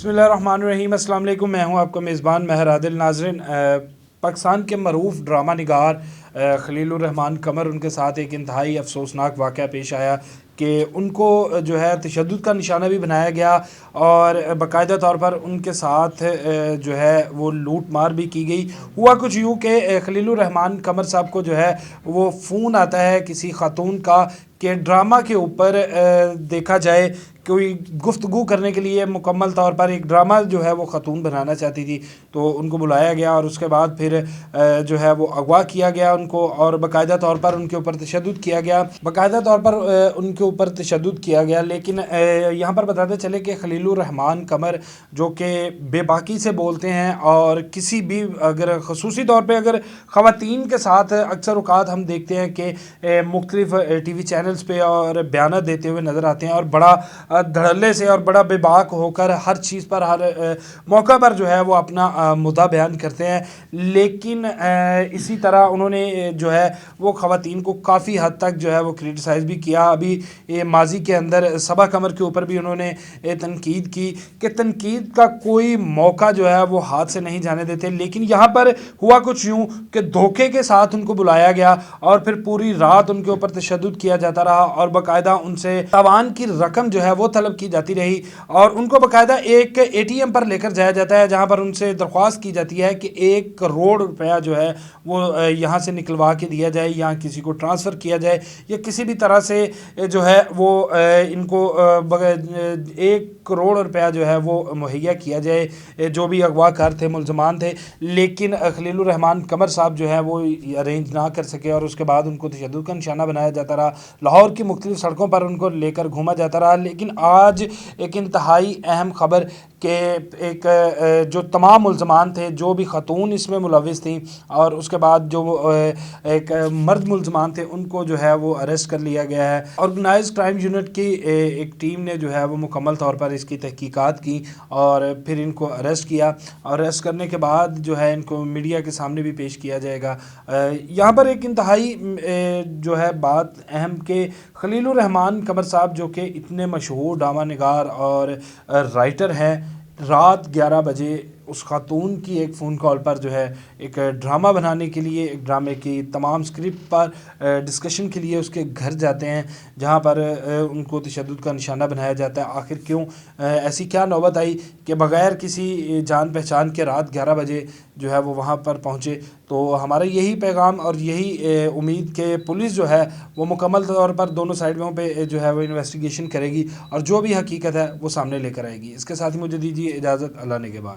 बिस्मिल्लाहिर्रहमानिर्रहीम। अस्सलाम वालेकुम। मैं हूं आपका मेज़बान महर आदिल। नाज़रीन, पाकिस्तान के मरूफ ड्रामा निगार खलीलुर रहमान कमर, उनके साथ एक इंतहाई अफसोसनाक वाक़या पेश आया कि उनको जो है तशद्दुद का निशाना भी बनाया गया और बाकायदा तौर पर उनके साथ जो है वो लूट मार भी की गई। हुआ कुछ यूँ कि खलीलुर रहमान कमर साहब को जो है वो फ़ोन आता है किसी खातून का कि ड्रामा के ऊपर देखा जाए, कोई गुफ्तगू करने के लिए मुकम्मल तौर पर एक ड्रामा जो है वो ख़ातून बनाना चाहती थी। तो उनको बुलाया गया और उसके बाद फिर जो है वो अगवा किया गया उनको, और बाकायदा तौर पर उनके ऊपर तशद्दुद किया गया, बाकायदा तौर पर उनके ऊपर तशद्दुद किया गया। लेकिन यहाँ पर बताते चले कि खलीलुर रहमान कमर जो कि बेबाकी से बोलते हैं और किसी भी अगर खसूसी तौर पर अगर ख़वातीन के साथ अक्सर औक़ात हम देखते हैं कि मुख्तलिफ़ टीवी चैनल्स पे और बयान देते हुए नज़र आते हैं और बड़ा धड़ल्ले से और बड़ा बेबाक होकर हर चीज़ पर, हर मौका पर जो है वो अपना मुद्दा बयान करते हैं। लेकिन इसी तरह उन्होंने जो है वो ख़वातीन को काफ़ी हद तक जो है वो क्रिटिसाइज़ भी किया। अभी माजी के अंदर सबा कमर के ऊपर भी उन्होंने तनकीद की कि तनकीद का कोई मौका जो है वो हाथ से नहीं जाने देते। लेकिन यहाँ पर हुआ कुछ यूँ कि धोखे के साथ उनको बुलाया गया और फिर पूरी रात उनके ऊपर तशद्दुद किया जाता रहा और बाकायदा उनसे तावान की रकम जो है वो तलब की जाती रही और उनको बाकायदा एक एटीएम पर लेकर जाया जाता है, जहां पर उनसे दरख्वास्त की जाती है कि 1 करोड़ रुपया जो है वो यहां से निकलवा के दिया जाए या किसी को ट्रांसफ़र किया जाए या किसी भी तरह से जो है वो इनको 1 करोड़ रुपया जो है वो मुहैया किया जाए, जो भी अगवाकार थे, मुलजमान थे। लेकिन खलीलुर रहमान कमर साहब जो है वो अरेंज ना कर सके और उसके बाद उनको तशद्दुद का निशाना बनाया जाता रहा। लाहौर की मुख्तलिफ़ सड़कों पर उनको लेकर घूमा जाता रहा। लेकिन आज एक इंतहाई अहम ख़बर कि एक जो तमाम मुलजमान थे, जो भी ख़ातून इसमें मुलविस थी और उसके बाद जो एक मर्द मुलजमान थे, उनको जो है वो अरेस्ट कर लिया गया है। ऑर्गेनाइज क्राइम यूनिट की एक टीम ने जो है वो मुकम्मल तौर पर इसकी तहकीकात की और फिर इनको अरेस्ट किया। अरेस्ट करने के बाद जो है इनको मीडिया के सामने भी पेश किया जाएगा। यहाँ पर एक इंतहाई जो है बात अहम के खलीलुर रहमान कमर साहब जो कि इतने मशहूर ड्रामा निगार और राइटर हैं, रात 11 बजे उस खातून की एक फ़ोन कॉल पर जो है एक ड्रामा बनाने के लिए, एक ड्रामे की तमाम स्क्रिप्ट पर डिस्कशन के लिए उसके घर जाते हैं, जहां पर उनको तशद्दुद का निशाना बनाया जाता है। आखिर क्यों ऐसी क्या नौबत आई कि बग़ैर किसी जान पहचान के रात 11 बजे जो है वो वहां पर पहुंचे। तो हमारा यही पैगाम और यही उम्मीद कि पुलिस जो है वो मुकम्मल तौर पर दोनों साइडों पे जो है वो इन्वेस्टिगेशन करेगी और जो भी हकीकत है वो सामने लेकर आएगी। इसके साथ ही मुझे दीजिए इजाज़त। अल्लाह ने के बाद।